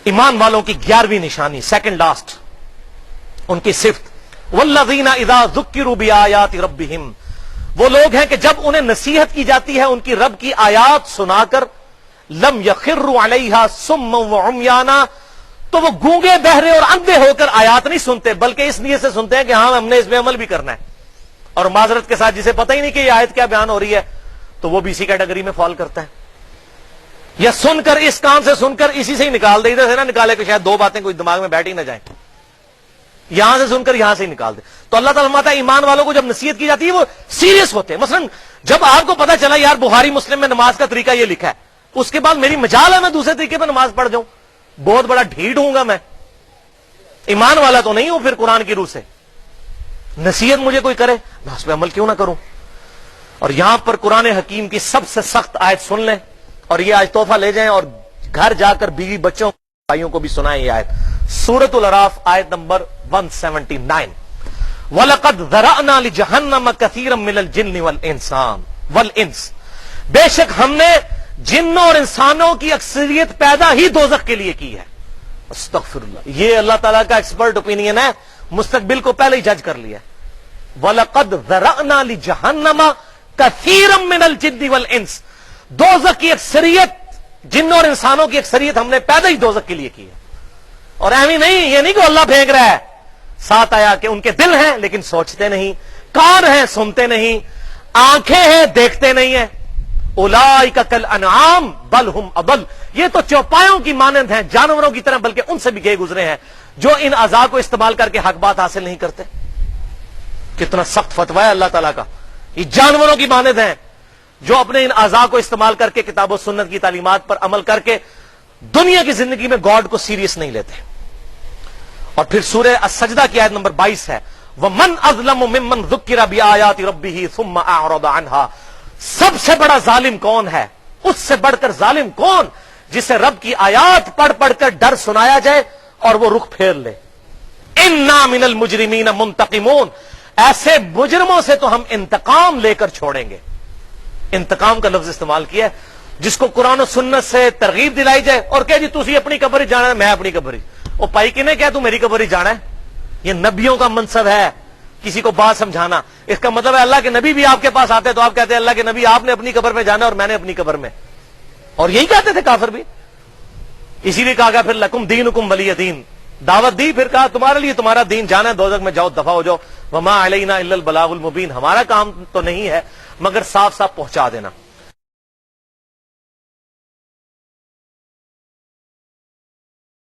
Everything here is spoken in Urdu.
ایمان والوں کی 11ویں نشانی، سیکنڈ لاسٹ ان کی صفت، والذین اذا ذکروا بآیات ربہم، وہ لوگ ہیں کہ جب انہیں نصیحت کی جاتی ہے ان کی رب کی آیات سنا کر، لم یخروا علیہا صما وعمیانا، تو وہ گونگے بہرے اور اندھے ہو کر آیات نہیں سنتے، بلکہ اس نیت سے سنتے ہیں کہ ہاں ہم نے اس پہ عمل بھی کرنا ہے، اور معذرت کے ساتھ جسے پتہ ہی نہیں کہ یہ آیت کیا بیان ہو رہی ہے تو وہ بھی اسی کیٹیگری میں فال کرتا ہے، یا سن کر اس کان سے سن کر اسی سے ہی نکال دے، ادھر سے نہ نکالے کہ شاید دو باتیں کوئی دماغ میں بیٹھ ہی نہ جائیں، یہاں سے سن کر یہاں سے ہی نکال دے۔ تو اللہ تعالیٰ فرماتا ہے ایمان والوں کو جب نصیحت کی جاتی ہے وہ سیریس ہوتے ہیں۔ مثلا جب آپ کو پتا چلا یار بخاری مسلم میں نماز کا طریقہ یہ لکھا ہے، اس کے بعد میری مجال ہے میں دوسرے طریقے پہ نماز پڑھ جاؤں، بہت بڑا ڈھیٹ ہوں گا میں، ایمان والا تو نہیں ہوں پھر قرآن کی روح سے، نصیحت مجھے کوئی کرے میں اس پہ عمل کیوں نہ کروں۔ اور یہاں پر قرآن حکیم کی سب سے سخت آیت سن لیں اور یہ آج تحفہ لے جائیں اور گھر جا کر بیوی بچوں بھائیوں کو بھی سنائیں یہ آیت، سورۃ الاعراف آیت نمبر 179، وَلَقَدْ ذَرَأْنَا لِجَهَنَّمَ كَثِيرًا مِنَ الْجِنِّ وَالْإِنسِ، بے شک ہم نے جنوں اور انسانوں کی اکثریت پیدا ہی دوزخ کے لیے کی ہے۔ استغفر اللہ، یہ اللہ تعالیٰ کا ایکسپرٹ اوپینین ہے، مستقبل کو پہلے ہی جج کر لیا۔ وَلَقَدْ ذَرَأْنَا لِجَهَنَّمَ كَثِيرًا مِنَ الْجِنِّ وَالْإِنسِ، دوزخ کی اکثریت، جنوں اور انسانوں کی اکثریت ہم نے پیدا ہی دوزخ کے لیے کی ہے۔ اور ایویں نہیں، یہ نہیں کہ اللہ پھینک رہا ہے، ساتھ آیا کہ ان کے دل ہیں لیکن سوچتے نہیں، کان ہیں سنتے نہیں، آنکھیں ہیں دیکھتے نہیں ہیں، اولئک کالانعام بل ہم اضل، یہ تو چوپایوں کی مانند ہیں، جانوروں کی طرح، بلکہ ان سے بھی گئے گزرے ہیں جو ان اعضاء کو استعمال کر کے حق بات حاصل نہیں کرتے۔ کتنا سخت فتویٰ ہے اللہ تعالیٰ کا، یہ جانوروں کی مانند ہیں جو اپنے ان اعضاء کو استعمال کر کے کتاب و سنت کی تعلیمات پر عمل کر کے دنیا کی زندگی میں گاڈ کو سیریس نہیں لیتے۔ اور پھر سورہ السجدہ کی آیت نمبر 22 ہے، وَمَنْ أَظْلَمُ مِمَّنْ ذُكِّرَ بِآيَاتِ رَبِّهِ ثُمَّ أَعْرَضَ عَنْهَا، سب سے بڑا ظالم کون ہے، اس سے بڑھ کر ظالم کون جسے رب کی آیات پڑھ پڑھ کر ڈر سنایا جائے اور وہ رخ پھیر لے۔ اِنَّا مِنَ الْمُجْرِمِينَ مُنْتَقِمُونَ، ایسے مجرموں سے تو ہم انتقام لے کر چھوڑیں گے۔ انتقام کا لفظ استعمال کیا ہے، جس کو قرآن و سنت سے ترغیب دلائی جائے اور کہ جی تسی اپنی قبر ہی جانا ہے، میں اپنی قبر ہی، وہ پائی کنے کیا تو میری قبر ہی جانا ہے، یہ نبیوں کا منصب ہے کسی کو بات سمجھانا۔ اس کا مطلب ہے اللہ کے نبی بھی آپ کے پاس آتے تو آپ کہتے ہیں اللہ کے نبی آپ نے اپنی قبر میں جانا اور میں نے اپنی قبر میں، اور یہی کہتے تھے کافر بھی، اسی لیے کہا گیا پھر لکم دینکم ولی دین، دعوت دی، پھر کہا تمہارے لیے تمہارا دین، جانا ہے دوزخ میں جاؤ دفع ہو جاؤ، وما علینا الا البلاغ المبین، ہمارا کام تو نہیں ہے مگر صاف صاف پہنچا دینا۔